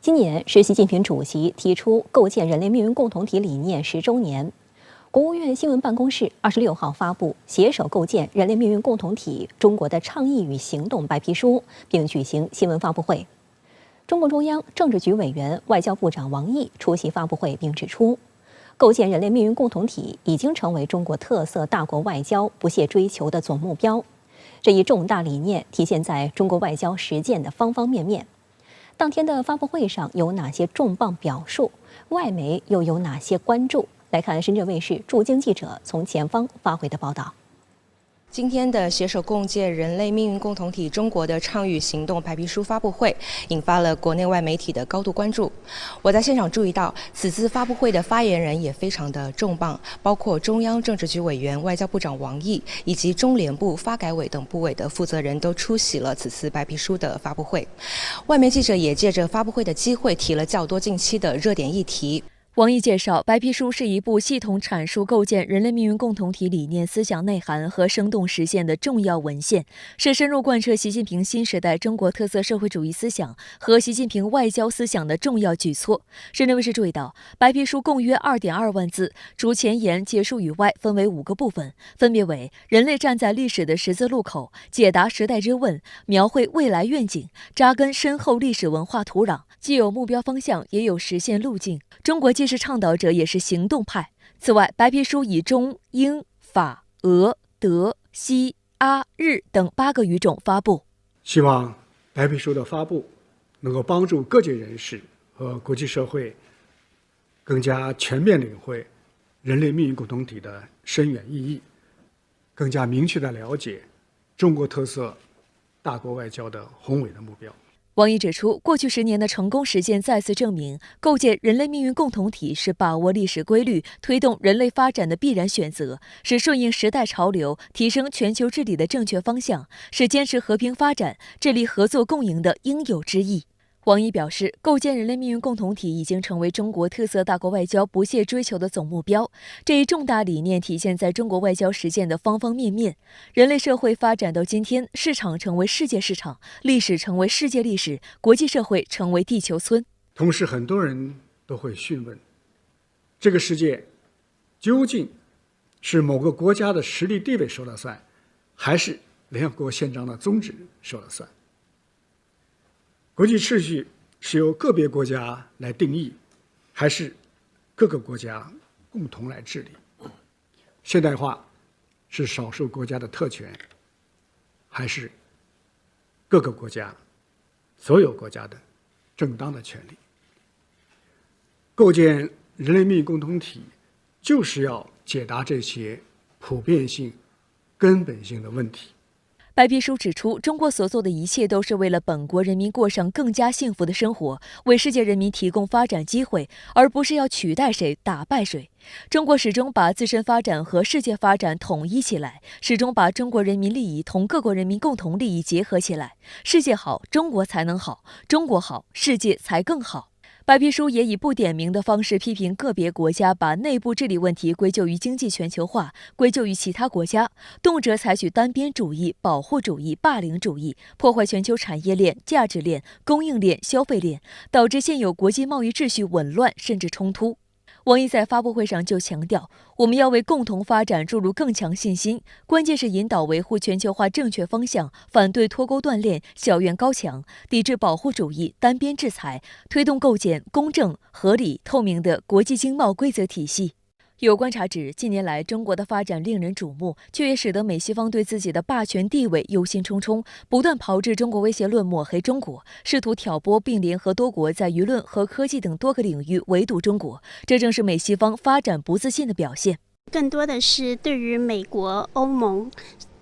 今年是习近平主席提出构建人类命运共同体理念10周年。国务院新闻办公室26号发布《携手构建人类命运共同体：中国的倡议与行动》白皮书，并举行新闻发布会。中共中央政治局委员、外交部长王毅出席发布会，并指出，构建人类命运共同体已经成为中国特色大国外交不懈追求的总目标。这一重大理念体现在中国外交实践的方方面面。当天的发布会上有哪些重磅表述？外媒又有哪些关注？来看深圳卫视驻京记者从前方发回的报道。今天的携手共建人类命运共同体中国的倡议行动白皮书发布会，引发了国内外媒体的高度关注。我在现场注意到，此次发布会的发言人也非常的重磅，包括中央政治局委员、外交部长王毅以及中联部、发改委等部委的负责人都出席了此次白皮书的发布会。外媒记者也借着发布会的机会提了较多近期的热点议题。王毅介绍，白皮书是一部系统阐述构建人类命运共同体理念思想内涵和生动实现的重要文献，是深入贯彻习近平新时代中国特色社会主义思想和习近平外交思想的重要举措。深圳卫视注意到，白皮书共约2.2万字，除前言、结束语外，分为5个部分，分别为人类站在历史的十字路口、解答时代之问、描绘未来愿景、扎根深厚历史文化土壤，既有目标方向，也有实现路径。中国既是倡导者也是行动派。此外，白皮书以中、英、法、俄、德、西、阿、日等8个语种发布。希望白皮书的发布能够帮助各界人士和国际社会更加全面领会人类命运共同体的深远意义，更加明确地了解中国特色大国外交的宏伟的目标。王毅指出，过去10年的成功实践再次证明，构建人类命运共同体是把握历史规律、推动人类发展的必然选择，是顺应时代潮流、提升全球治理的正确方向，是坚持和平发展、致力合作共赢的应有之义。王毅表示，构建人类命运共同体已经成为中国特色大国外交不懈追求的总目标。这一重大理念体现在中国外交实践的方方面面。人类社会发展到今天，市场成为世界市场，历史成为世界历史，国际社会成为地球村。同时，很多人都会询问，这个世界究竟是某个国家的实力地位说了算，还是联合国宪章的宗旨说了算？国际秩序是由个别国家来定义，还是各个国家共同来治理？现代化是少数国家的特权，还是各个国家、所有国家的正当的权利？构建人类命运共同体，就是要解答这些普遍性、根本性的问题。白皮书指出，中国所做的一切都是为了本国人民过上更加幸福的生活，为世界人民提供发展机会，而不是要取代谁、打败谁。中国始终把自身发展和世界发展统一起来，始终把中国人民利益同各国人民共同利益结合起来。世界好，中国才能好；中国好，世界才更好。白皮书也以不点名的方式批评个别国家把内部治理问题归咎于经济全球化，归咎于其他国家，动辄采取单边主义、保护主义、霸凌主义，破坏全球产业链、价值链、供应链、消费链，导致现有国际贸易秩序紊乱甚至冲突。王毅在发布会上就强调，我们要为共同发展注入更强信心，关键是引导维护全球化正确方向，反对脱钩断链、小院高墙，抵制保护主义、单边制裁，推动构建公正、合理、透明的国际经贸规则体系。有观察指，近年来中国的发展令人瞩目，却也使得美西方对自己的霸权地位忧心忡忡，不断炮制中国威胁论，抹黑中国，试图挑拨并联合多国在舆论和科技等多个领域围堵中国。这正是美西方发展不自信的表现。更多的是对于美国、欧盟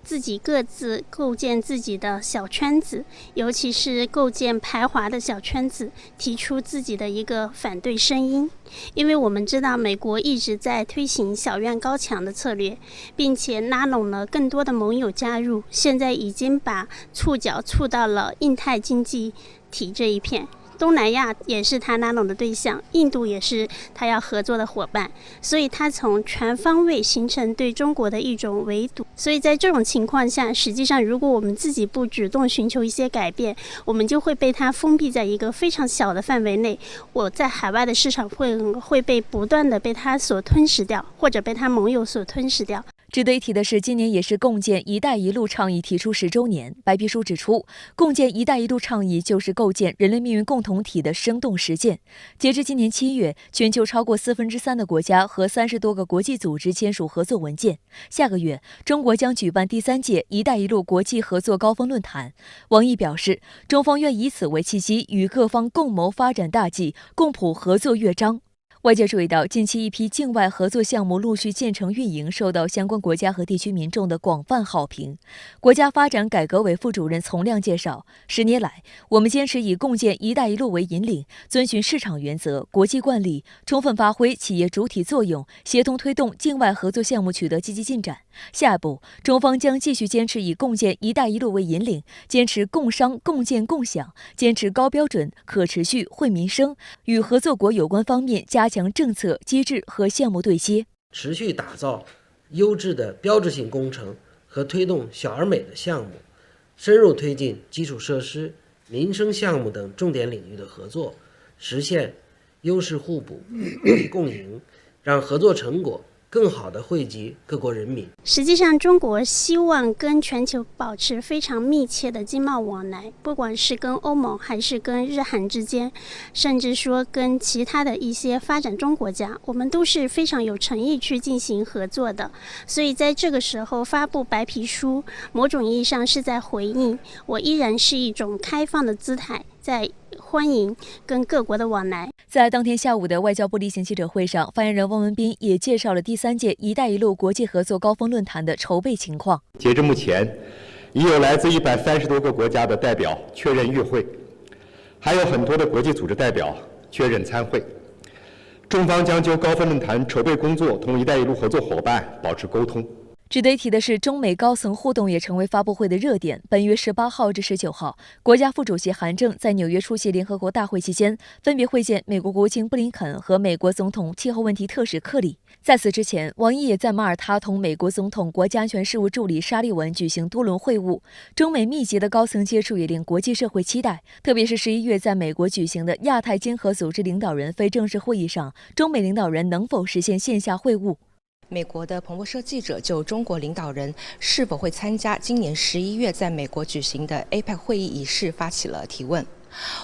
自己各自构建自己的小圈子，尤其是构建排华的小圈子，提出自己的一个反对声音。因为我们知道美国一直在推行小院高墙的策略，并且拉拢了更多的盟友加入，现在已经把触角触到了印太经济体这一片，东南亚也是他拉拢的对象，印度也是他要合作的伙伴，所以他从全方位形成对中国的一种围堵。所以在这种情况下，实际上如果我们自己不主动寻求一些改变，我们就会被他封闭在一个非常小的范围内，我在海外的市场会被不断的被他所吞噬掉，或者被他盟友所吞噬掉。值得一提的是，今年也是共建“一带一路”倡议提出10周年。白皮书指出，共建“一带一路”倡议就是构建人类命运共同体的生动实践。截至今年7月，全球超过3%的国家和30多个国际组织签署合作文件。下个月，中国将举办第3届“一带一路”国际合作高峰论坛。王毅表示，中方愿以此为契机，与各方共谋发展大计，共谱合作乐章。外界注意到，近期一批境外合作项目陆续建成运营，受到相关国家和地区民众的广泛好评。国家发展改革委副主任丛亮介绍，10年来，我们坚持以共建“一带一路”为引领，遵循市场原则、国际惯例，充分发挥企业主体作用，协同推动境外合作项目取得积极进展。下一步，中方将继续坚持以共建“一带一路”为引领，坚持共商、共建、共享，坚持高标准、可持续、惠民生，与合作国有关方面加强政策、机制和项目对接，持续打造优质的标志性工程和推动小而美的项目，深入推进基础设施、民生项目等重点领域的合作，实现优势互补、共赢，让合作成果更好地惠及各国人民。实际上，中国希望跟全球保持非常密切的经贸往来，不管是跟欧盟还是跟日韩之间，甚至说跟其他的一些发展中国家，我们都是非常有诚意去进行合作的。所以在这个时候发布白皮书，某种意义上是在回应我依然是一种开放的姿态，在欢迎跟各国的往来。在当天下午的外交部例行记者会上，发言人汪文斌也介绍了第3届“一带一路”国际合作高峰论坛的筹备情况。截至目前，已有来自130多个国家的代表确认与会，还有很多的国际组织代表确认参会。中方将就高峰论坛筹备工作同“一带一路”合作伙伴保持沟通。值得一提的是，中美高层互动也成为发布会的热点。本月18号至19号，国家副主席韩正在纽约出席联合国大会期间，分别会见美国国务卿布林肯和美国总统气候问题特使克里。在此之前，王毅也在马耳他同美国总统国家安全事务助理沙利文举行多轮会晤。中美密集的高层接触也令国际社会期待，特别是11月在美国举行的亚太经合组织领导人非正式会议上，中美领导人能否实现线下会晤？美国的彭博社记者就中国领导人是否会参加今年11月在美国举行的 APEC 会议一事发起了提问。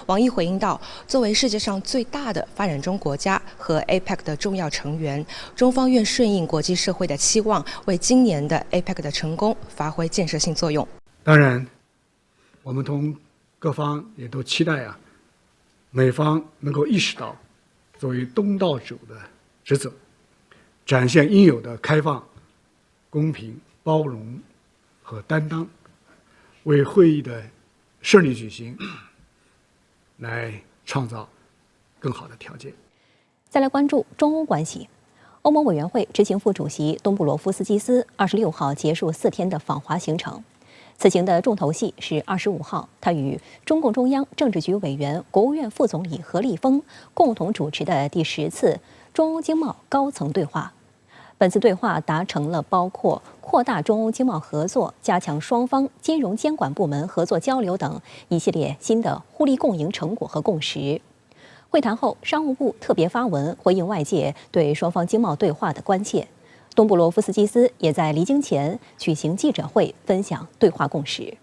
王毅回应道，作为世界上最大的发展中国家和 APEC 的重要成员，中方愿顺应国际社会的期望，为今年的 APEC 的成功发挥建设性作用。当然，我们同各方也都期待美方能够意识到作为东道主的职责，展现应有的开放、公平、包容和担当，为会议的顺利举行来创造更好的条件。再来关注中欧关系。欧盟委员会执行副主席东布罗夫斯基斯26号结束4天的访华行程。此行的重头戏是25号，他与中共中央政治局委员、国务院副总理何立峰共同主持的第10次中欧经贸高层对话。本次对话达成了包括扩大中欧经贸合作、加强双方金融监管部门合作交流等一系列新的互利共赢成果和共识。会谈后，商务部特别发文回应外界对双方经贸对话的关切。东布罗夫斯基斯也在离京前举行记者会，分享对话共识。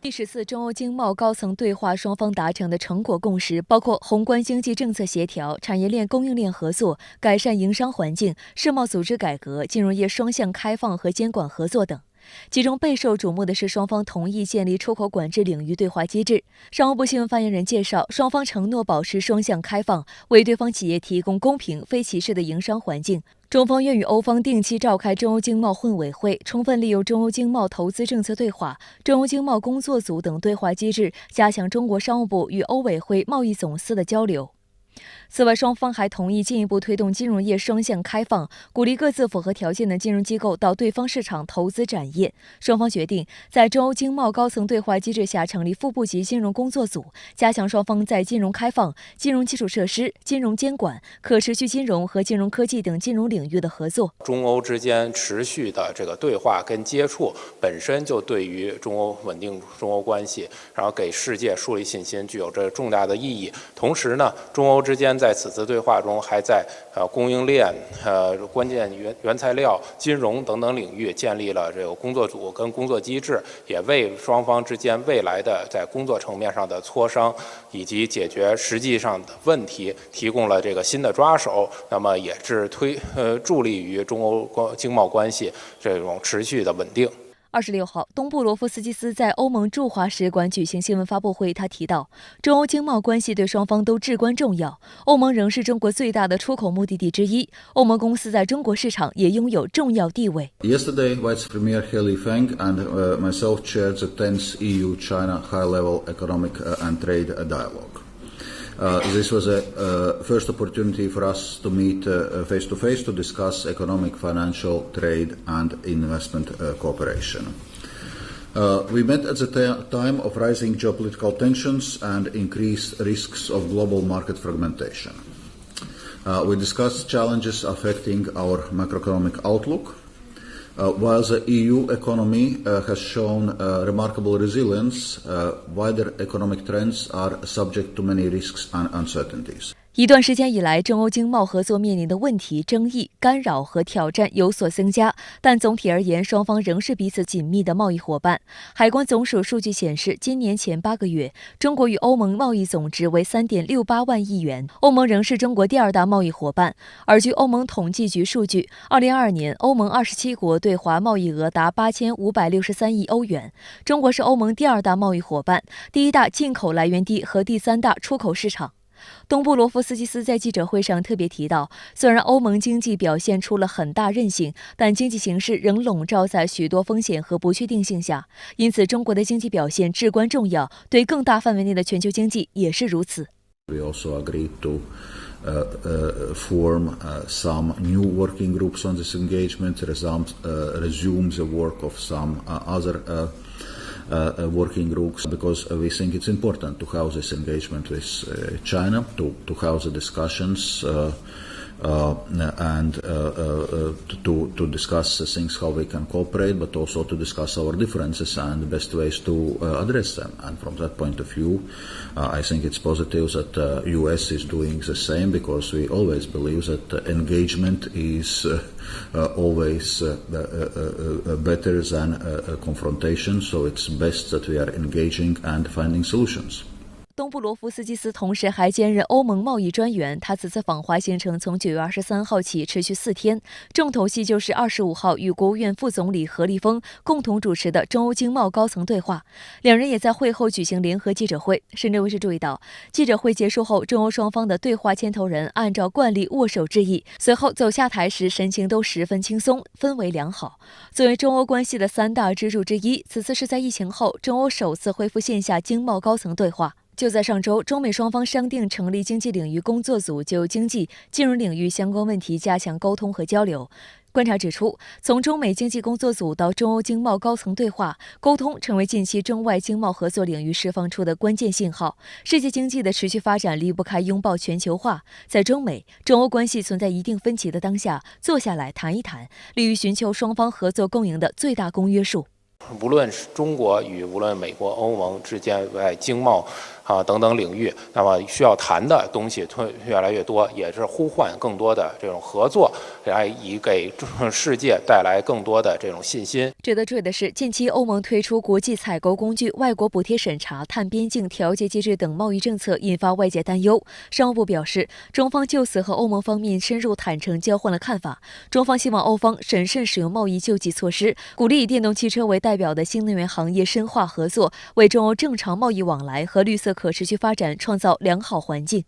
第14中欧经贸高层对话双方达成的成果共识包括宏观经济政策协调、产业链供应链合作、改善营商环境、世贸组织改革、金融业双向开放和监管合作等。其中备受瞩目的是双方同意建立出口管制领域对话机制。商务部新闻发言人介绍，双方承诺保持双向开放，为对方企业提供公平、非歧视的营商环境。中方愿与欧方定期召开中欧经贸混委会，充分利用中欧经贸投资政策对话、中欧经贸工作组等对话机制，加强中国商务部与欧委会贸易总司的交流。此外，双方还同意进一步推动金融业双向开放，鼓励各自符合条件的金融机构到对方市场投资展业。双方决定在中欧经贸高层对话机制下成立副部级金融工作组，加强双方在金融开放、金融基础设施、金融监管、可持续金融和金融科技等金融领域的合作。中欧之间持续的这个对话跟接触，本身就对于中欧稳定中欧关系，然后给世界树立信心，具有着重大的意义。同时呢，中欧之间在此次对话中，还在供应链、关键原材料、金融等等领域建立了这个工作组跟工作机制，也为双方之间未来的在工作层面上的磋商以及解决实际上的问题提供了这个新的抓手。那么也是助力于中欧经贸关系这种持续的稳定。26号，东布罗夫斯基斯在欧盟驻华使馆举行新闻发布会，他提到，中欧经贸关系对双方都至关重要，欧盟仍是中国最大的出口目的地之一，欧盟公司在中国市场也拥有重要地位。Yesterday, Vice Premier He Lifeng and myself chaired the 10th EU-China high-level economic and trade dialogue. This was a first opportunity for us to meet face-to-face to discuss economic, financial, trade and investment cooperation. We met at the time of rising geopolitical tensions and increased risks of global market fragmentation. We discussed challenges affecting our macroeconomic outlook. While the EU economy has shown remarkable resilience, wider economic trends are subject to many risks and uncertainties. 一段时间以来，中欧经贸合作面临的问题、争议、干扰和挑战有所增加，但总体而言，双方仍是彼此紧密的贸易伙伴。海关总署数据显示，今年前8个月，中国与欧盟贸易总值为3.68万亿元，欧盟仍是中国第2大贸易伙伴。而据欧盟统计局数据，2022年欧盟27国对华贸易额达8563亿欧元，中国是欧盟第2大贸易伙伴、第1大进口来源地和第3大出口市场。东布罗夫斯基斯在记者会上特别提到，虽然欧盟经济表现出了很大韧性，但经济形势仍笼罩在许多风险和不确定性下，因此中国的经济表现至关重要，对更大范围内的全球经济也是如此。We also agreed to form some new working groups on this engagement, resume the work of some other working groups, because we think it's important to have this engagement with China, to have the discussions and to discuss things, how we can cooperate, but also to discuss our differences and the best ways to address them. And from that point of view, I think it's positive that the US is doing the same, because we always believe that engagement is always better than confrontation, so it's best that we are engaging and finding solutions. 东布罗夫斯基斯同时还兼任欧盟贸易专员，他此次访华行程从9月23号起持续4天，重头戏就是25号与国务院副总理何立峰共同主持的中欧经贸高层对话。两人也在会后举行联合记者会。深圳卫视注意到，记者会结束后，中欧双方的对话牵头人按照惯例握手致意，随后走下台时神情都十分轻松，氛围良好。作为中欧关系的3大支柱之一，此次是在疫情后中欧首次恢复线下经贸高层对话。就在上周，中美双方商定成立经济领域工作组，就经济、金融领域相关问题加强沟通和交流。观察指出，从中美经济工作组到中欧经贸高层对话，沟通成为近期中外经贸合作领域释放出的关键信号。世界经济的持续发展离不开拥抱全球化，在中美、中欧关系存在一定分歧的当下，坐下来谈一谈，利于寻求双方合作共赢的最大公约数。无论是中国与无论美国、欧盟之间在经贸等等领域，那么需要谈的东西越来越多，也是呼唤更多的这种合作，来以给世界带来更多的这种信心。值得注意的是，近期欧盟推出国际采购工具、外国补贴审查、碳边境调节机制等贸易政策，引发外界担忧。商务部表示，中方就此和欧盟方面深入坦诚交换了看法。中方希望欧方审慎使用贸易救济措施，鼓励以电动汽车为代表的新能源行业深化合作，为中欧正常贸易往来和绿色可持续发展创造良好环境。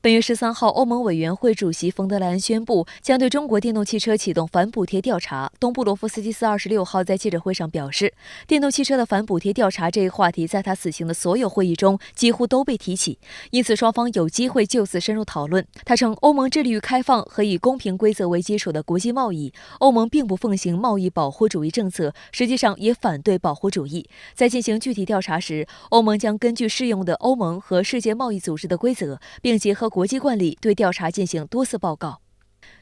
本月13号，欧盟委员会主席冯德莱恩宣布，将对中国电动汽车启动反补贴调查。东布罗夫斯基斯26号在记者会上表示，电动汽车的反补贴调查这一话题在他此行的所有会议中几乎都被提起，因此双方有机会就此深入讨论。他称，欧盟致力于开放和以公平规则为基础的国际贸易，欧盟并不奉行贸易保护主义政策，实际上也反对保护主义。在进行具体调查时，欧盟将根据适用的欧盟和世界贸易组织的规则，并结合国际惯例对调查进行多次报告。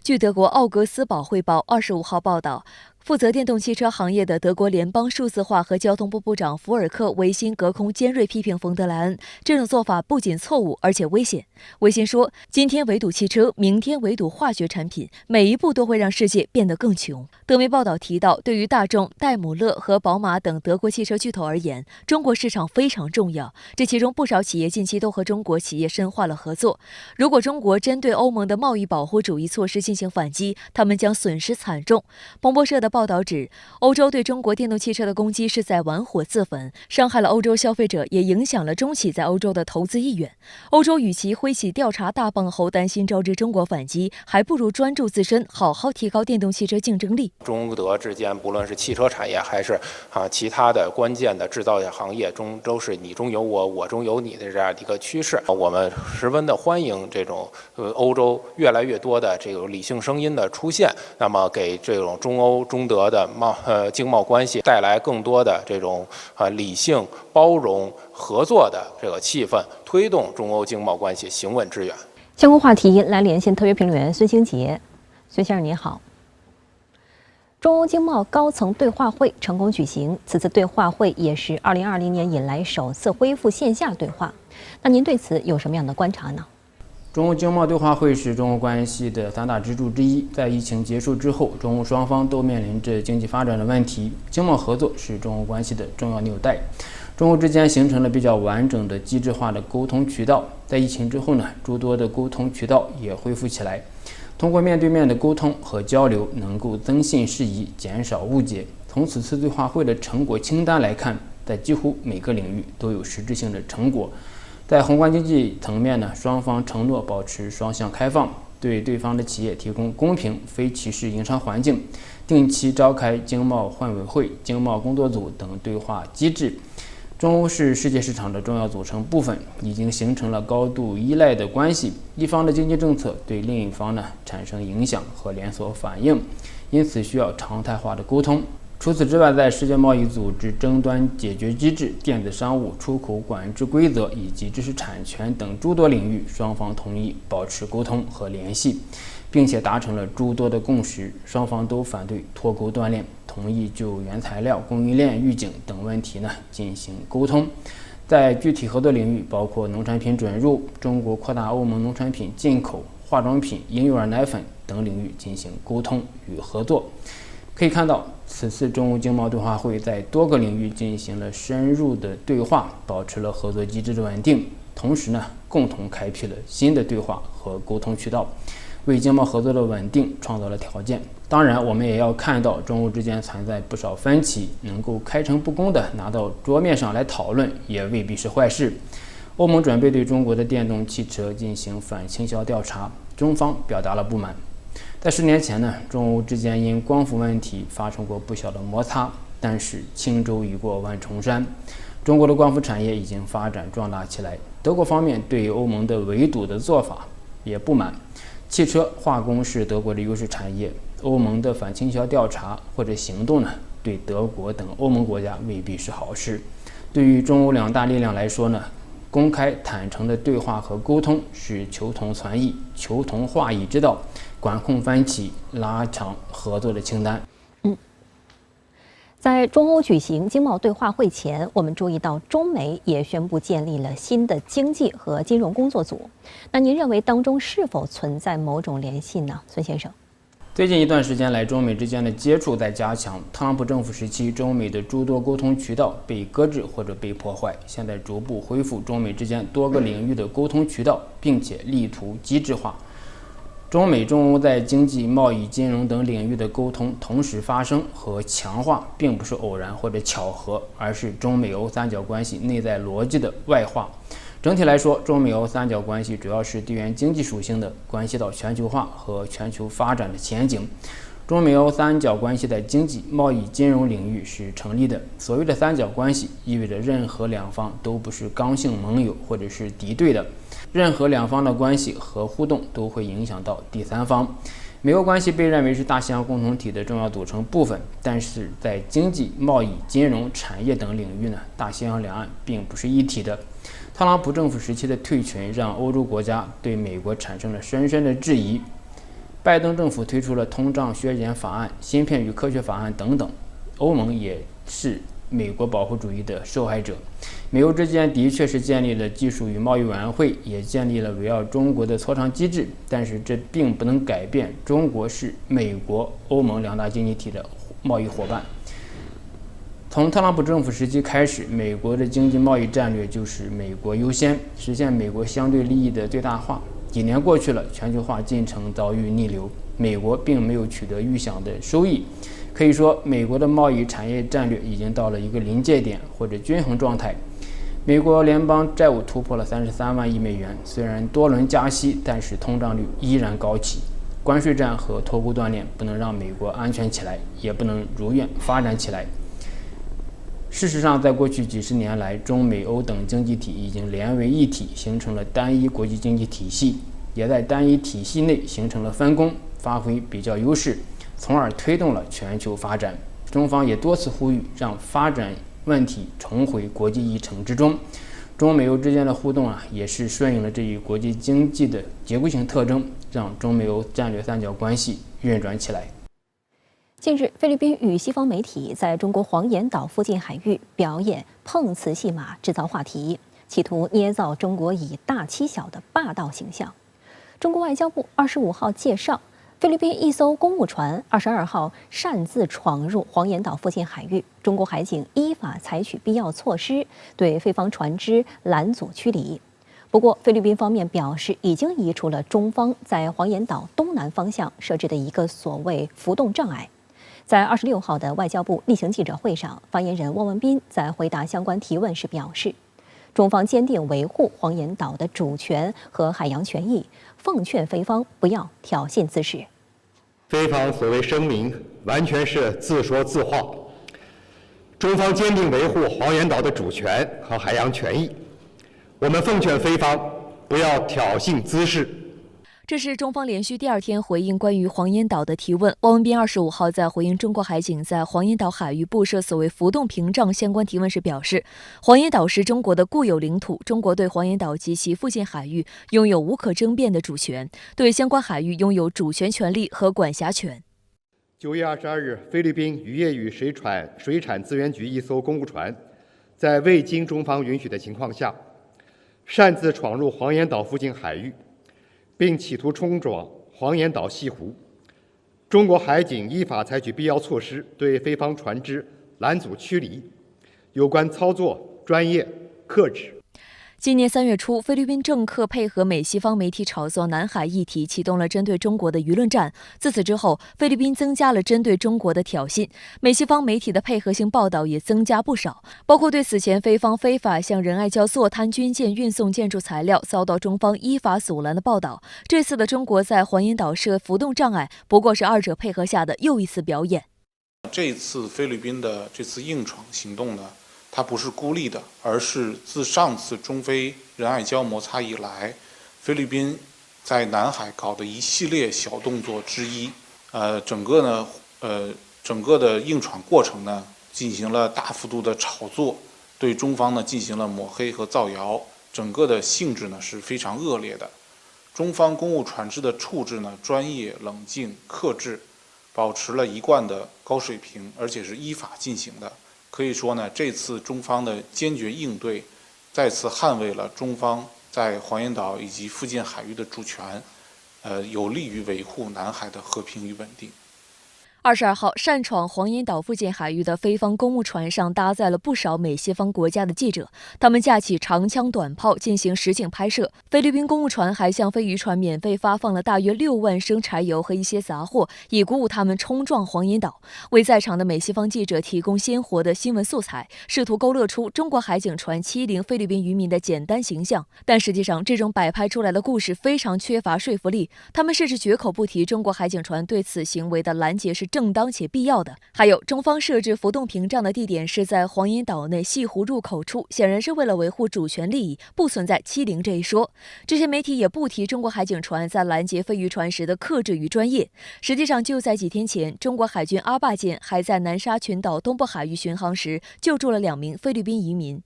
据德国《奥格斯堡汇报》25号报道，负责电动汽车行业的德国联邦数字化和交通部部长福尔克维辛隔空尖锐批评冯德莱恩，这种做法不仅错误，而且危险。维辛说，今天围堵汽车，明天围堵化学产品，每一步都会让世界变得更穷。德媒报道提到，对于大众、戴姆勒和宝马等德国汽车巨头而言，中国市场非常重要，这其中不少企业近期都和中国企业深化了合作。如果中国针对欧盟的贸易保护主义措施进行反击，他们将损失惨重。彭博社的报道指，欧洲对中国电动汽车的攻击是在玩火自焚，伤害了欧洲消费者，也影响了中企在欧洲的投资意愿。欧洲与其挥起调查大棒后担心招致中国反击，还不如专注自身，好好提高电动汽车竞争力。中德之间，不论是汽车产业还是其他的关键的制造业行业中，都是你中有我，我中有你的这样一个趋势。我们十分的欢迎这种欧洲越来越多的这个理性声音的出现，那么给这种中欧中德的经贸关系带来更多的这种理性、包容、合作的这个气氛，推动中欧经贸关系行稳致远。相关话题来连线特约评论员孙兴杰。孙先生您好。中欧经贸高层对话会成功举行，此次对话会也是2020年以来首次恢复线下对话。那您对此有什么样的观察呢？中欧经贸对话会是中欧关系的3大支柱之一。在疫情结束之后，中欧双方都面临着经济发展的问题，经贸合作是中欧关系的重要纽带。中欧之间形成了比较完整的机制化的沟通渠道。在疫情之后呢，诸多的沟通渠道也恢复起来。通过面对面的沟通和交流，能够增信事宜，减少误解。从此次对话会的成果清单来看，在几乎每个领域都有实质性的成果。在宏观经济层面呢，双方承诺保持双向开放，对对方的企业提供公平、非歧视营商环境，定期召开经贸换委会、经贸工作组等对话机制。中欧是世界市场的重要组成部分，已经形成了高度依赖的关系。一方的经济政策对另一方呢产生影响和连锁反应，因此需要常态化的沟通。除此之外，在世界贸易组织争端解决机制、电子商务、出口管制规则以及知识产权等诸多领域，双方同意保持沟通和联系，并且达成了诸多的共识。双方都反对脱钩断链，同意就原材料、供应链、预警等问题呢进行沟通。在具体合作领域，包括农产品准入、中国扩大欧盟农产品进口、化妆品、婴幼儿奶粉等领域进行沟通与合作。可以看到，此次中欧经贸对话会在多个领域进行了深入的对话，保持了合作机制的稳定，同时呢，共同开辟了新的对话和沟通渠道，为经贸合作的稳定创造了条件。当然，我们也要看到中欧之间存在不少分歧，能够开诚布公的拿到桌面上来讨论，也未必是坏事。欧盟准备对中国的电动汽车进行反倾销调查，中方表达了不满。在10年前呢，中欧之间因光伏问题发生过不小的摩擦，但是轻舟已过万重山，中国的光伏产业已经发展壮大起来。德国方面对于欧盟的围堵的做法也不满，汽车、化工是德国的优势产业，欧盟的反倾销调查或者行动呢，对德国等欧盟国家未必是好事。对于中欧2大力量来说呢，公开坦诚的对话和沟通是求同存异、求同化异之道，管控分歧、拉长合作的清单。在中欧举行经贸对话会前，我们注意到中美也宣布建立了新的经济和金融工作组。那您认为当中是否存在某种联系呢，孙先生？最近一段时间来，中美之间的接触在加强。特朗普政府时期，中美的诸多沟通渠道被搁置或者被破坏，现在逐步恢复中美之间多个领域的沟通渠道，并且力图机制化。中美中欧在经济、贸易、金融等领域的沟通同时发生和强化，并不是偶然或者巧合，而是中美欧三角关系内在逻辑的外化。整体来说，中美欧三角关系主要是地缘经济属性的，关系到全球化和全球发展的前景。中美欧三角关系在经济、贸易、金融领域是成立的。所谓的三角关系，意味着任何两方都不是刚性盟友或者是敌对的，任何两方的关系和互动都会影响到第三方。美欧关系被认为是大西洋共同体的重要组成部分，但是在经济、贸易、金融、产业等领域呢，大西洋两岸并不是一体的。特朗普政府时期的退群让欧洲国家对美国产生了深深的质疑。拜登政府推出了通胀削减法案、芯片与科学法案等等，欧盟也是美国保护主义的受害者。美欧之间的确是建立了技术与贸易委员会，也建立了围绕中国的磋商机制，但是这并不能改变中国是美国、欧盟两大经济体的贸易伙伴。从特朗普政府时期开始，美国的经济贸易战略就是美国优先，实现美国相对利益的最大化。几年过去了，全球化进程遭遇逆流，美国并没有取得预想的收益。可以说，美国的贸易产业战略已经到了一个临界点或者均衡状态。美国联邦债务突破了33万亿美元，虽然多轮加息，但是通胀率依然高企。关税战和脱钩断链不能让美国安全起来，也不能如愿发展起来。事实上，在过去几十年来，中美欧等经济体已经连为一体，形成了单一国际经济体系，也在单一体系内形成了分工，发挥比较优势，从而推动了全球发展。中方也多次呼吁让发展问题重回国际议程之中。中美欧之间的互动也是顺应了这一国际经济的结构性特征，让中美欧战略三角关系运转起来。近日，菲律宾与西方媒体在中国黄岩岛附近海域表演碰瓷戏码，制造话题，企图捏造中国以大欺小的霸道形象。中国外交部25号介绍，菲律宾一艘公务船22号擅自闯入黄岩岛附近海域，中国海警依法采取必要措施，对菲方船只拦阻驱离。不过，菲律宾方面表示，已经移除了中方在黄岩岛东南方向设置的一个所谓浮动障碍。在26号的外交部例行记者会上，发言人汪文斌在回答相关提问时表示，中方坚定维护黄岩岛的主权和海洋权益，奉劝菲方不要挑衅滋事。菲方所谓声明完全是自说自话，中方坚定维护黄岩岛的主权和海洋权益，我们奉劝菲方不要挑衅滋事。这是中方连续第2天回应关于黄岩岛的提问。汪文斌25号在回应中国海警在黄岩岛海域布设所谓浮动屏障相关提问时表示，黄岩岛是中国的固有领土，中国对黄岩岛及其附近海域拥有无可争辩的主权，对相关海域拥有主权权利和管辖权。9月22日，菲律宾渔业与水产资源局一艘公务船，在未经中方允许的情况下，擅自闯入黄岩岛附近海域，并企图冲撞黄岩岛西湖。中国海警依法采取必要措施，对菲方船只拦阻驱离。有关操作专业、克制。今年3月初，菲律宾政客配合美西方媒体炒作南海议题，启动了针对中国的舆论战。自此之后，菲律宾增加了针对中国的挑衅，美西方媒体的配合性报道也增加不少，包括对此前菲方非法向仁爱礁坐滩军舰运送建筑材料遭到中方依法阻拦的报道。这次的中国在黄岩岛设浮动障碍，不过是二者配合下的又一次表演。这次菲律宾的这次硬闯行动呢，它不是孤立的，而是自上次中菲仁爱礁摩擦以来，菲律宾在南海搞的一系列小动作之一。整个的硬闯过程呢，进行了大幅度的炒作，对中方呢进行了抹黑和造谣，整个的性质呢是非常恶劣的。中方公务船只的处置呢专业、冷静、克制，保持了一贯的高水平，而且是依法进行的。可以说呢，这次中方的坚决应对，再次捍卫了中方在黄岩岛以及附近海域的主权，有利于维护南海的和平与稳定。22号，擅闯黄岩岛附近海域的菲方公务船上搭载了不少美西方国家的记者，他们架起长枪短炮进行实景拍摄。菲律宾公务船还向飞渔船免费发放了大约6万升柴油和一些杂货，以鼓舞他们冲撞黄岩岛，为在场的美西方记者提供鲜活的新闻素材，试图勾勒出中国海警船欺凌菲律宾渔民的简单形象。但实际上，这种摆拍出来的故事非常缺乏说服力，他们甚至绝口不提中国海警船对此行为的拦截是正当且必要的。还有，中方设置浮动屏障的地点是在黄岩岛内西湖入口处，显然是为了维护主权利益，不存在欺凌这一说。这些媒体也不提中国海警船在拦截飞渔船时的克制与专业。实际上，就在几天前，中国海军阿坝舰还在南沙群岛东部海域巡航时救助了2名菲律宾渔民。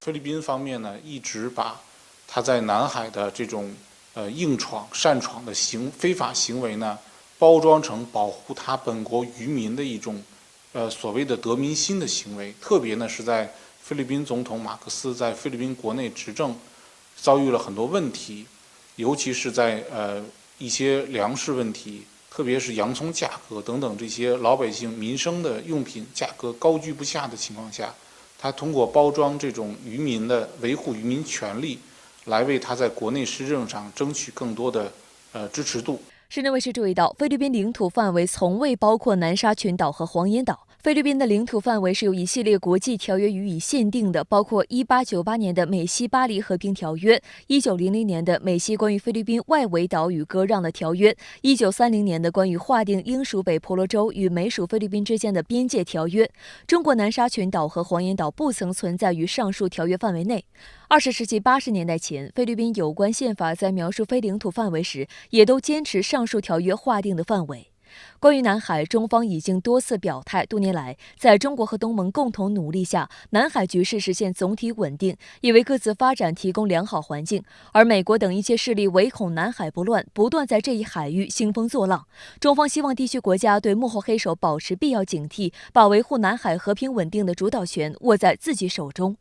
菲律宾方面呢，一直把他在南海的这种硬闯、擅闯的非法行为呢，包装成保护他本国渔民的一种所谓的得民心的行为。特别呢是在菲律宾总统马克思在菲律宾国内执政遭遇了很多问题，尤其是在一些粮食问题，特别是洋葱价格等等这些老百姓民生的用品价格高居不下的情况下，他通过包装这种渔民的维护渔民权利，来为他在国内施政上争取更多的支持度。深圳卫视注意到，菲律宾领土范围从未包括南沙群岛和黄岩岛。菲律宾的领土范围是由一系列国际条约予以限定的，包括1898年的美西巴黎和平条约、1900年的美西关于菲律宾外围岛屿割让的条约、1930年的关于划定英属北婆罗洲与美属菲律宾之间的边界条约。中国南沙群岛和黄岩岛不曾存在于上述条约范围内。20世纪80年代前，菲律宾有关宪法在描述非领土范围时，也都坚持上述条约划定的范围。关于南海，中方已经多次表态，多年来，在中国和东盟共同努力下，南海局势实现总体稳定，也为各自发展提供良好环境。而美国等一切势力唯恐南海不乱，不断在这一海域兴风作浪。中方希望地区国家对幕后黑手保持必要警惕，把维护南海和平稳定的主导权握在自己手中。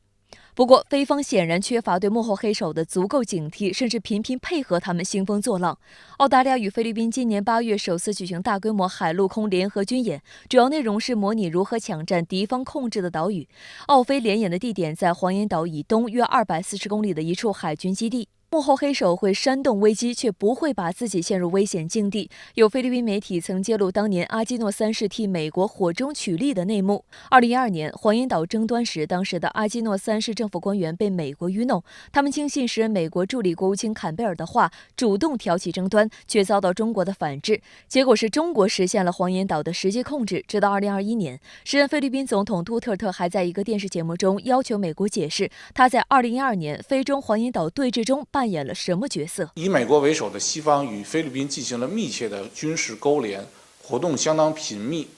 不过，菲方显然缺乏对幕后黑手的足够警惕，甚至频频配合他们兴风作浪。澳大利亚与菲律宾今年8月首次举行大规模海陆空联合军演，主要内容是模拟如何抢占敌方控制的岛屿。澳菲联演的地点在黄岩岛以东约240公里的一处海军基地。幕后黑手会煽动危机，却不会把自己陷入危险境地。有菲律宾媒体曾揭露当年阿基诺三世替美国火中取栗的内幕。2012年黄岩岛争端时，当时的阿基诺三世政府官员被美国愚弄，他们轻信时任美国助理国务卿坎贝尔的话，主动挑起争端，却遭到中国的反制。结果是中国实现了黄岩岛的实际控制。直到2021年，时任菲律宾总统杜特尔特还在一个电视节目中要求美国解释他在2012年非中黄岩岛对峙中扮演了什么角色？以美国为首的西方与菲律宾进行了密切的军事勾连，活动相当频密，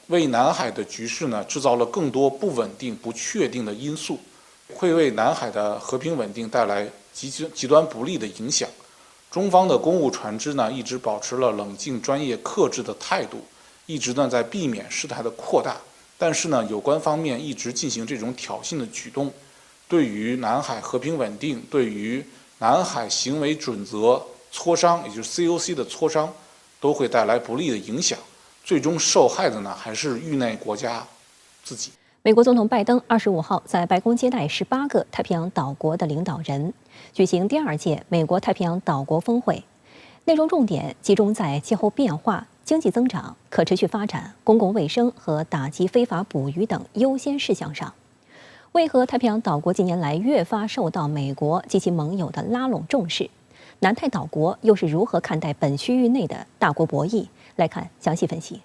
为南海的局势呢制造了更多不稳定、不确定的因素，会为南海的和平稳定带来极端不利的影响。中方的公务船只呢一直保持了冷静、专业、克制的态度，一直呢在避免事态的扩大。但是呢，有关方面一直进行这种挑衅的举动。对于南海和平稳定，对于南海行为准则磋商，也就是 COC 的磋商，都会带来不利的影响。最终受害的呢，还是域内国家自己。美国总统拜登25号在白宫接待18个太平洋岛国的领导人，举行第2届美国太平洋岛国峰会，内容重点集中在气候变化、经济增长、可持续发展、公共卫生和打击非法捕鱼等优先事项上。为何太平洋岛国近年来越发受到美国及其盟友的拉拢重视？南太岛国又是如何看待本区域内的大国博弈？来看详细分析。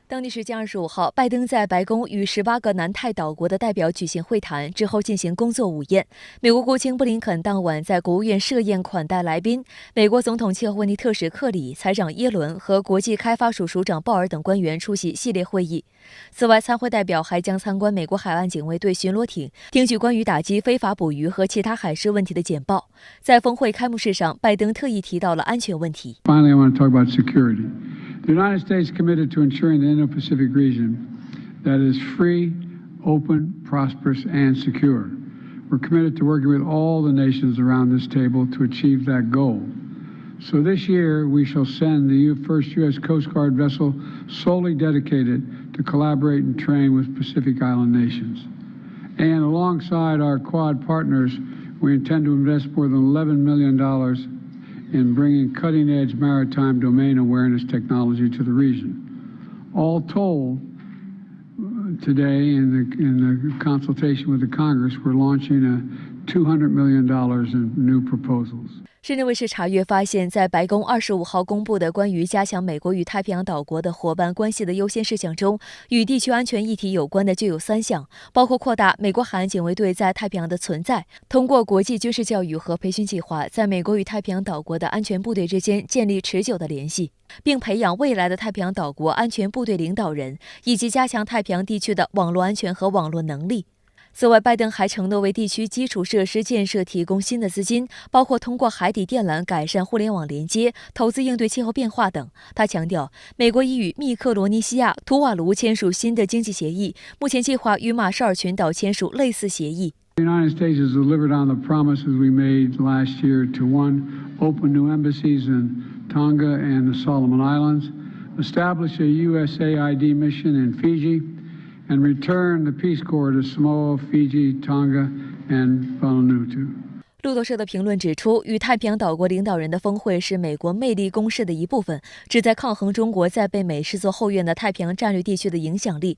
当地时间25号，拜登在白宫与18个南太岛国的代表举行会谈，之后进行工作午宴。美国国务卿布林肯当晚在国务院设宴款待来宾，美国总统气候问题特使克里、财长耶伦和国际开发署署长鲍尔等官员出席系列会议。此外，参会代表还将参观美国海岸警卫队巡逻艇，听取关于打击非法捕鱼和其他海事问题的简报。在峰会开幕式上，拜登特意提到了安全问题。Finally, I want to talk about security. The United States committed to ensuring the Indo-Pacific region that is free, open, prosperous, and secure. We're committed to working with all the nations around this table to achieve that goal. So this year, we shall send the first U.S. Coast Guard vessel solely dedicated to collaborate and train with Pacific Island nations. And alongside our Quad partners, we intend to invest more than $11 million in bringing cutting-edge maritime domain awareness technology to the region. All told, today in the consultation with the Congress, we're launching $200 million in new proposals. 深圳卫视查阅发现，在白宫25号公布的关于加强美国与太平洋岛国的伙伴关系的优先事项中，与地区安全议题有关的就有3项，包括扩大美国海岸警卫队在太平洋的存在，通过国际军事教育和培训计划，在美国与太平洋岛国的安全部队之间建立持久的联系，并培养未来的太平洋岛国安全部队领导人，以及加强太平洋地区的网络安全和网络能力。此外，拜登还承诺为地区基础设施建设提供新的资金，包括通过海底电缆改善互联网连接、投资应对气候变化等。他强调，美国已与密克罗尼西亚、图瓦卢签署新的经济协议，目前计划与马绍尔群岛签署类似协议。The United States has delivered on the promises we made last year to 1. Open new embassies in Tonga and the Solomon Islands, establish a USAID mission in Fiji,and return the Peace Corps to Samoa, Fiji, Tonga, and Vanuatu. 路透社的评论指出，与太平洋岛国领导人的峰会是美国魅力攻势的一部分，旨在抗衡中国在被美视作后院的太平洋战略地区的影响力。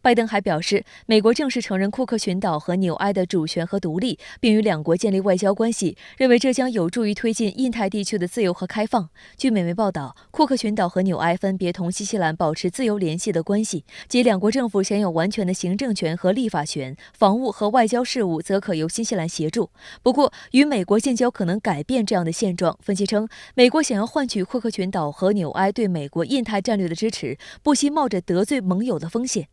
拜登还表示，美国正式承认库克群岛和纽埃的主权和独立，并与两国建立外交关系，认为这将有助于推进印太地区的自由和开放。据美媒报道，库克群岛和纽埃分别同新西兰保持自由联系的关系，即两国政府享有完全的行政权和立法权，防务和外交事务则可由新西兰协助。不过，与美国建交可能改变这样的现状。分析称，美国想要换取库克群岛和纽埃对美国印太战略的支持，不惜冒着得罪盟友的风险。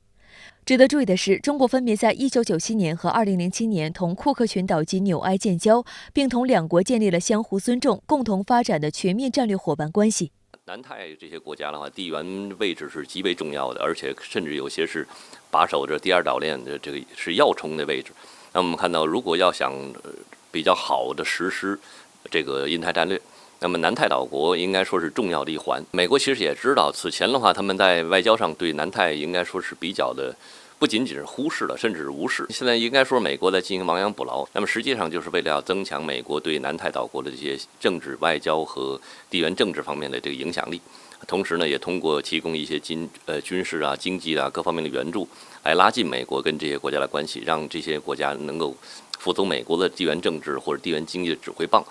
值得注意的是，中国分别在1997年和2007年同库克群岛及纽埃建交，并同两国建立了相互尊重、共同发展的全面战略伙伴关系。南太这些国家的话，地缘位置是极为重要的，而且甚至有些是把守着第二岛链的这个是要冲的位置。那我们看到，如果要想比较好的实施这个印太战略，那么南太岛国应该说是重要的一环。美国其实也知道，此前的话他们在外交上对南太应该说是比较的不仅仅是忽视了，甚至是无视。现在应该说美国在进行亡羊补牢，那么实际上就是为了要增强美国对南太岛国的这些政治、外交和地缘政治方面的这个影响力。同时呢，也通过提供一些军事啊、经济啊各方面的援助，来拉近美国跟这些国家的关系，让这些国家能够服从美国的地缘政治或者地缘经济的指挥棒。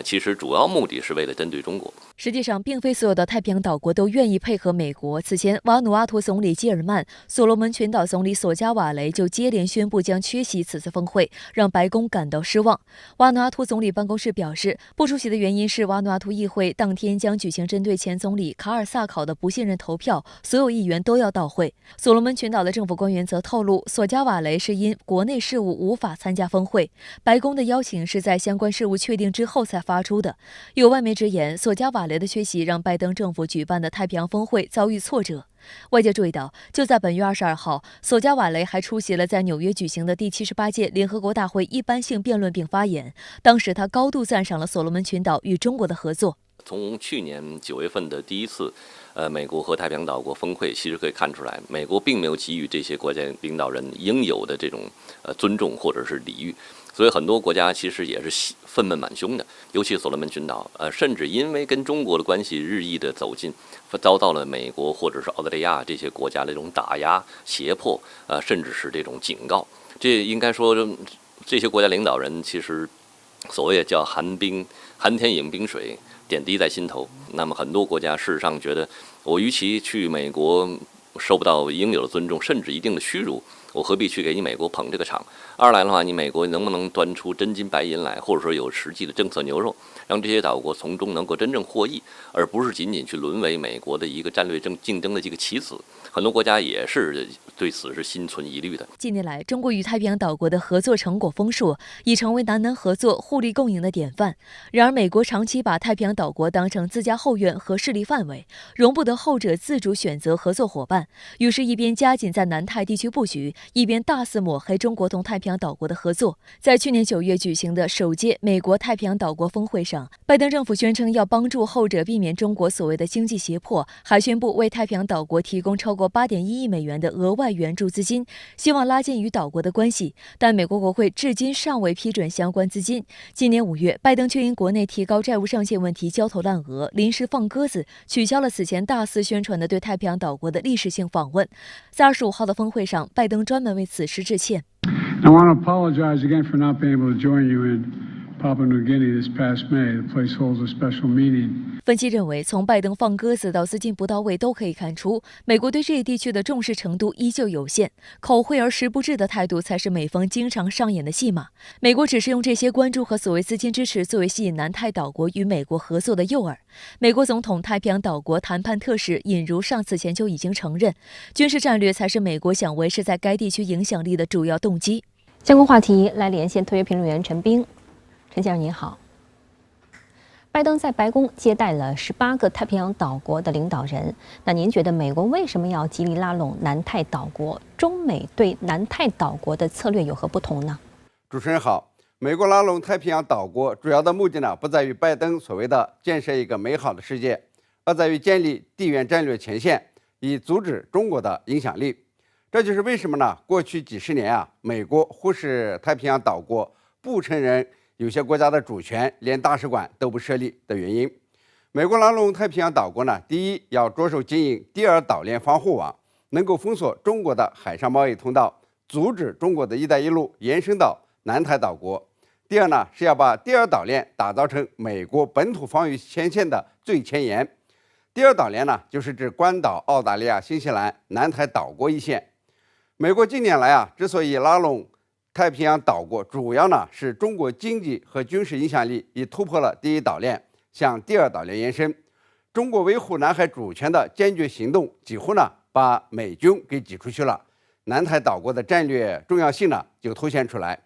其实主要目的是为了针对中国。实际上，并非所有的太平洋岛国都愿意配合美国。此前，瓦努阿图总理基尔曼、所罗门群岛总理索加瓦雷就接连宣布将缺席此次峰会，让白宫感到失望。瓦努阿图总理办公室表示，不出席的原因是瓦努阿图议会当天将举行针对前总理卡尔萨考的不信任投票，所有议员都要到会。所罗门群岛的政府官员则透露，索加瓦雷是因国内事务无法参加峰会，白宫的邀请是在相关事务确定之后才发出的。有外媒直言，索加瓦雷的缺席让拜登政府举办的太平洋峰会遭遇挫折。外界注意到，就在本月22号，索加瓦雷还出席了在纽约举行的第78届联合国大会一般性辩论并发言。当时他高度赞赏了所罗门群岛与中国的合作。从去年9月份的第一次美国和太平洋岛国峰会，其实可以看出来，美国并没有给予这些国家领导人应有的这种尊重或者是礼遇。所以很多国家其实也是愤懑满胸的，尤其所罗门群岛，甚至因为跟中国的关系日益的走近，遭到了美国或者是澳大利亚这些国家的这种打压、胁迫，甚至是这种警告。这应该说，这些国家领导人其实所谓叫寒天饮冰水，点滴在心头。那么很多国家事实上觉得，我与其去美国收不到应有的尊重，甚至一定的屈辱，我何必去给你美国捧这个场？二来的话，你美国能不能端出真金白银来，或者说有实际的政策牛肉，让这些岛国从中能够真正获益，而不是仅仅去沦为美国的一个战略竞争的这个棋子。很多国家也是对此是心存疑虑的。近年来，中国与太平洋岛国的合作成果丰硕，已成为南南合作、互利共赢的典范。然而，美国长期把太平洋岛国当成自家后院和势力范围，容不得后者自主选择合作伙伴。于是，一边加紧在南太地区布局，一边大肆抹黑中国同太平洋岛国的合作。在去年9月举行的首届美国太平洋岛国峰会上，拜登政府宣称要帮助后者避免中国所谓的经济胁迫，还宣布为太平洋岛国提供超过8.1亿美元的额外援助资金，希望拉近与岛国的关系。但美国国会至今尚未批准相关资金。今年5月，拜登却因国内提高债务上限问题焦头烂额，临时放鸽子，取消了此前大肆宣传的对太平洋岛国的历史性访问。在25号的峰会上，拜登专门为此事致歉。I want to apologize again for not being able to join you in Papua New Guinea this past May. The place holds a special meaning. 分析认为，从拜登放鸽子到资金不到位都可以看出，美国对这一地区的重视程度依旧有限，口惠而实不至的态度才是美方经常上演的戏码。美国只是用这些关注和所谓资金支持作为吸引南太岛国与美国合作的诱饵。美国总统太平洋岛国谈判特使尹如上次前就已经承认，军事战略才是美国想维持在该地区影响力的主要动机。相关话题来连线特约评论员陈斌。陈先生您好。拜登在白宫接待了18个太平洋岛国的领导人，那您觉得美国为什么要极力拉拢南太岛国？中美对南太岛国的策略有何不同呢？主持人好，美国拉拢太平洋岛国主要的目的呢，不在于拜登所谓的建设一个美好的世界，而在于建立地缘战略前线，以阻止中国的影响力。这就是为什么呢？过去几十年美国忽视太平洋岛国，不承认有些国家的主权，连大使馆都不设立的原因。美国拉拢太平洋岛国呢，第一要着手经营第二岛链防护网，能够封锁中国的海上贸易通道，阻止中国的一带一路延伸到南太岛国。第二呢，是要把第二岛链打造成美国本土防御前线的最前沿。第二岛链呢，就是指关岛、澳大利亚、新西兰、南太岛国一线。美国近年来之所以拉拢太平洋岛国，主要呢是中国经济和军事影响力已突破了第一岛链，向第二岛链延伸。中国维护南海主权的坚决行动，几乎呢把美军给挤出去了，南太岛国的战略重要性呢就凸显出来。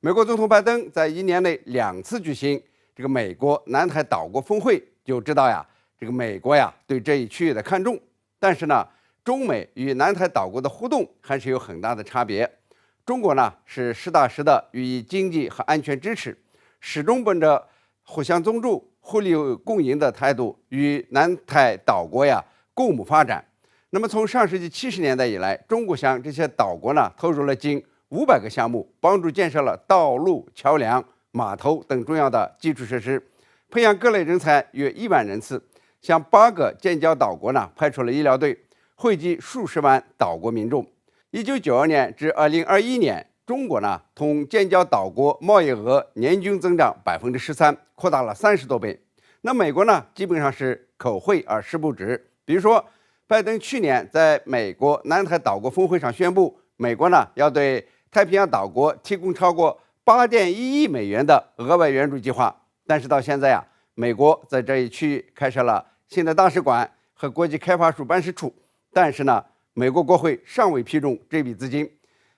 美国总统拜登在1年内2次举行这个美国南太岛国峰会，就知道这个美国对这一区域的看重。但是呢，中美与南太岛国的互动还是有很大的差别。中国呢是实打实的予以经济和安全支持，始终本着互相宗助、互利共赢的态度，与南太岛国共谋发展。那么从上世纪70年代以来，中国向这些岛国呢投入了近500个项目，帮助建设了道路、桥梁、码头等重要的基础设施，培养各类人才约1万人次，向8个建交岛国呢派出了医疗队，惠及数十万岛国民众。1992年至2021年，中国呢同建交岛国贸易额年均增长13%，扩大了30多倍。那美国呢，基本上是口惠而实不至。比如说，拜登去年在美国南太岛国峰会上宣布，美国呢要对太平洋岛国提供超过8.1亿美元的额外援助计划。但是到现在美国在这一区域开设了新的大使馆和国际开发署办事处，但是呢，美国国会尚未批准这笔资金。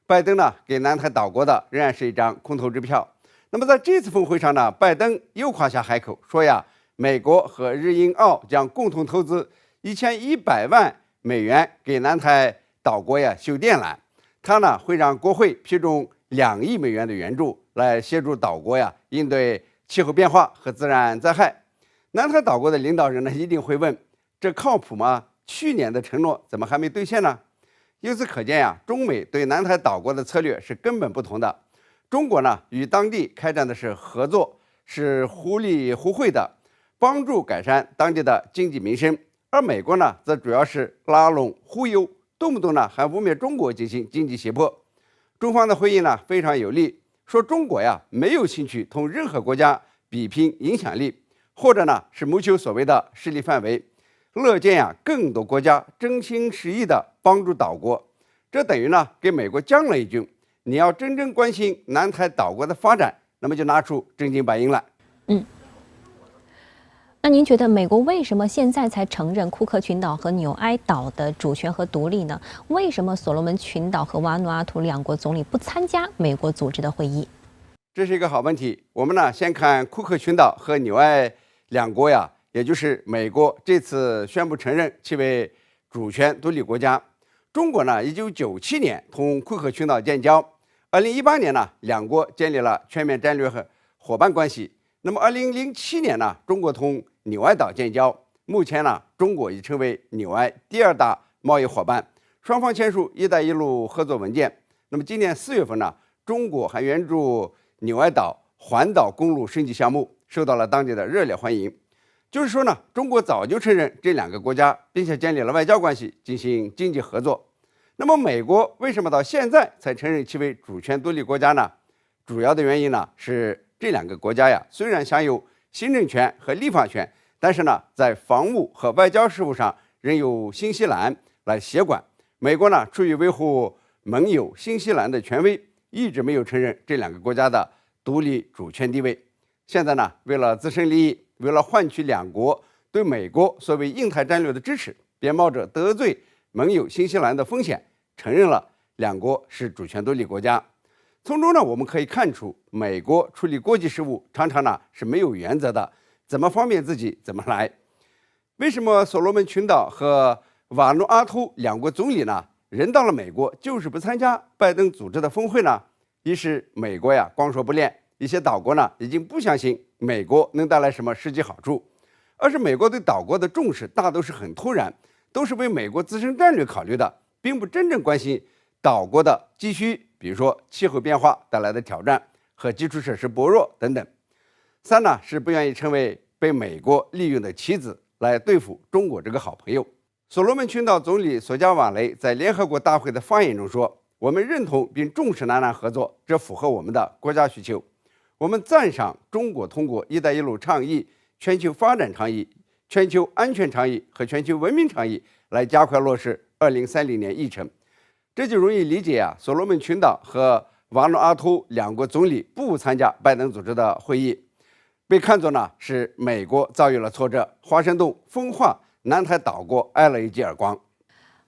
拜登呢给南太岛国的仍然是一张空头支票。那么在这次峰会上呢，拜登又夸下海口，说美国和日英澳将共同投资1100万美元给南太岛国修电缆。他呢会让国会批准2亿美元的援助，来协助岛国应对气候变化和自然灾害。南太岛国的领导人呢一定会问，这靠谱吗？去年的承诺怎么还没兑现呢？由此可见中美对南太岛国的策略是根本不同的。中国呢与当地开展的是合作，是互利互惠的，帮助改善当地的经济民生。而美国呢则主要是拉拢忽悠，动不动呢还污蔑中国进行经济胁迫。中方的回应呢非常有力，说中国没有兴趣同任何国家比拼影响力，或者呢是谋求所谓的势力范围，乐见更多国家真心实意地帮助岛国。这等于呢给美国将了一军，你要真正关心南太岛国的发展，那么就拿出真金白银来。那您觉得美国为什么现在才承认库克群岛和纽埃岛的主权和独立呢？为什么所罗门群岛和瓦努阿图2国总理不参加美国组织的会议？这是一个好问题。我们呢先看库克群岛和纽埃2国也就是美国这次宣布承认其为主权独立国家。中国呢1997年同库克群岛建交，2018年呢两国建立了全面战略和伙伴关系。那么2007年呢，中国同纽埃岛建交，目前呢中国已成为纽埃第2大贸易伙伴，双方签署“一带一路”合作文件。那么今年4月份呢，中国还援助纽埃岛环岛公路升级项目，受到了当地的热烈欢迎。就是说呢，中国早就承认这2个国家，并且建立了外交关系，进行经济合作。那么美国为什么到现在才承认其为主权独立国家呢？主要的原因呢是这2个国家呀，虽然享有行政权和立法权，但是呢，在防务和外交事务上仍由新西兰来协管。美国呢，出于维护盟友新西兰的权威，一直没有承认这2个国家的独立主权地位。现在呢，为了自身利益，为了换取2国对美国所谓印太战略的支持，便冒着得罪盟友新西兰的风险，承认了2国是主权独立国家。从中呢，我们可以看出，美国处理国际事务常常呢是没有原则的，怎么方便自己怎么来。为什么所罗门群岛和瓦努阿图2国总理呢，人到了美国就是不参加拜登组织的峰会呢？一是美国呀光说不练，一些岛国呢已经不相信美国能带来什么实际好处；二是美国对岛国的重视大都是很突然，都是为美国自身战略考虑的，并不真正关心岛国的急需，比如说气候变化带来的挑战和基础设施薄弱等等。3呢是不愿意成为被美国利用的棋子，来对付中国这个好朋友。所罗门群岛总理索加瓦雷在联合国大会的发言中说，我们认同并重视南南合作，这符合我们的国家需求。我们赞赏中国通过“一带一路”倡议、全球发展倡议、全球安全倡议和全球文明倡议来加快落实2030年议程。这就容易理解所罗门群岛和瓦努阿图2国总理不参加拜登组织的会议，被看作呢是美国遭遇了挫折，华盛顿分化南太岛国挨了一记耳光。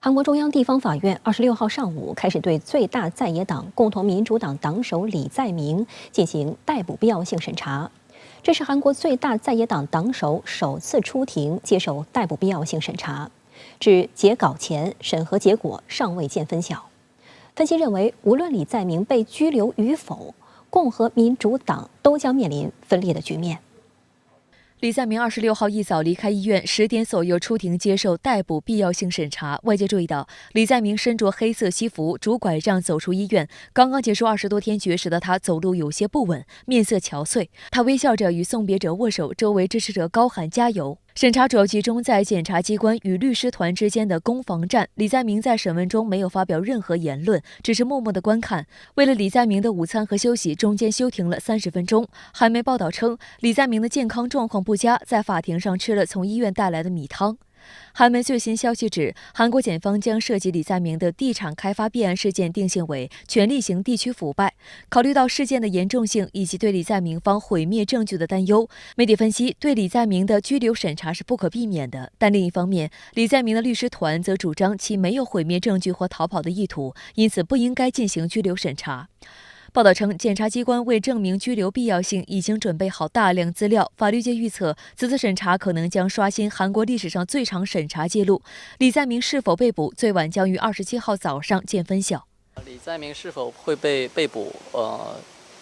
韩国中央地方法院26号上午开始对最大在野党共同民主党党首李在明进行逮捕必要性审查。这是韩国最大在野党党首首次出庭接受逮捕必要性审查，至截稿前审核结果尚未见分晓。分析认为，无论李在明被拘留与否，共和民主党都将面临分裂的局面。李在明26号一早离开医院，10点左右出庭接受逮捕必要性审查。外界注意到，李在明身着黑色西服，拄拐杖走出医院。刚刚结束20多天绝食的他走路有些不稳，面色憔悴。他微笑着与送别者握手，周围支持者高喊加油。审查主要集中在检察机关与律师团之间的攻防战。李在明在审问中没有发表任何言论，只是默默地观看。为了李在明的午餐和休息，中间休庭了30分钟。韩媒报道称，李在明的健康状况不佳，在法庭上吃了从医院带来的米汤。韩媒最新消息指，韩国检方将涉及李在明的地产开发弊案事件定性为权力型地区腐败。考虑到事件的严重性以及对李在明方毁灭证据的担忧，媒体分析，对李在明的拘留审查是不可避免的。但另一方面，李在明的律师团则主张其没有毁灭证据或逃跑的意图，因此不应该进行拘留审查。报道称，检察机关为证明拘留必要性，已经准备好大量资料。法律界预测，此次审查可能将刷新韩国历史上最长审查记录。李在明是否被捕，最晚将于27号早上见分晓。李在明是否会被捕，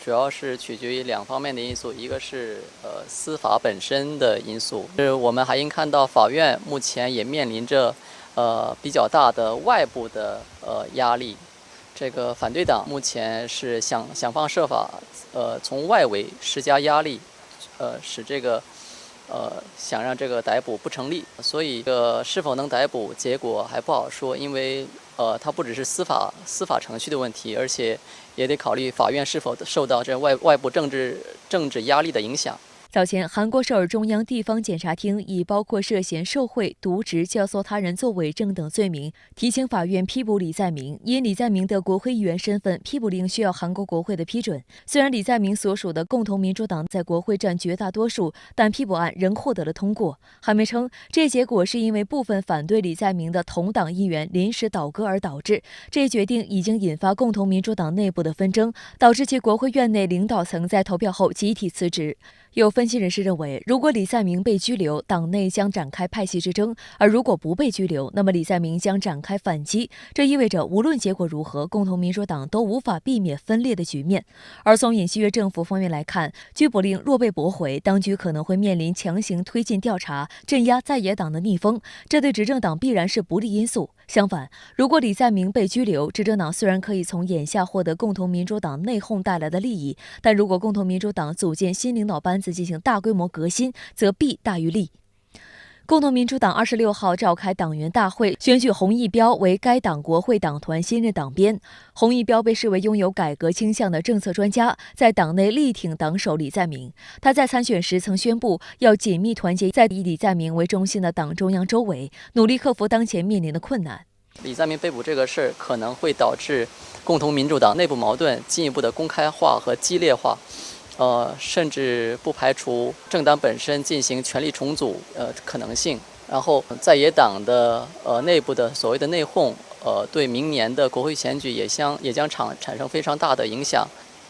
主要是取决于2方面的因素，一个是司法本身的因素，我们还应看到法院目前也面临着比较大的外部的压力。这个反对党目前是想方设法，从外围施加压力，使这个想让这个逮捕不成立。所以是否能逮捕，结果还不好说，因为它不只是司法程序的问题，而且也得考虑法院是否受到这外部政治压力的影响。早前，韩国首尔中央地方检察厅以包括涉嫌受贿、渎职、教唆他人作伪证等罪名，提请法院批捕李在明。因李在明的国会议员身份，批捕令需要韩国国会的批准。虽然李在明所属的共同民主党在国会占绝大多数，但批捕案仍获得了通过。韩媒称，这结果是因为部分反对李在明的同党议员临时倒戈而导致。这一决定已经引发共同民主党内部的纷争，导致其国会院内领导层在投票后集体辞职。有分析人士认为，如果李在明被拘留，党内将展开派系之争；而如果不被拘留，那么李在明将展开反击。这意味着无论结果如何，共同民主党都无法避免分裂的局面。而从尹锡悦政府方面来看，拘捕令若被驳回，当局可能会面临强行推进调查、镇压在野党的逆风，这对执政党必然是不利因素。相反，如果李在明被拘留，执政党虽然可以从眼下获得共同民主党内讧带来的利益，但如果共同民主党组建新领导班子进行大规模革新，则弊大于利。共同民主党26号召开党员大会，选举洪义标为该党国会党团新任党鞭。洪义标被视为拥有改革倾向的政策专家，在党内力挺党首李在明。他在参选时曾宣布要紧密团结在以李在明为中心的党中央周围，努力克服当前面临的困难。李在明被捕这个事儿可能会导致共同民主党内部矛盾进一步的公开化和激烈化。甚至不排除政党本身进行权力重组可能性。然后在野党的内部的所谓的内讧，对明年的国会选举也将产生非常大的影响。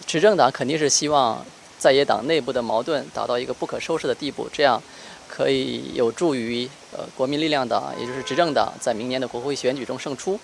执政党肯定是希望在野党内部的矛盾达到一个不可收拾的地步，这样可以有助于国民力量党，也就是执政党在明年的国会选举中胜出。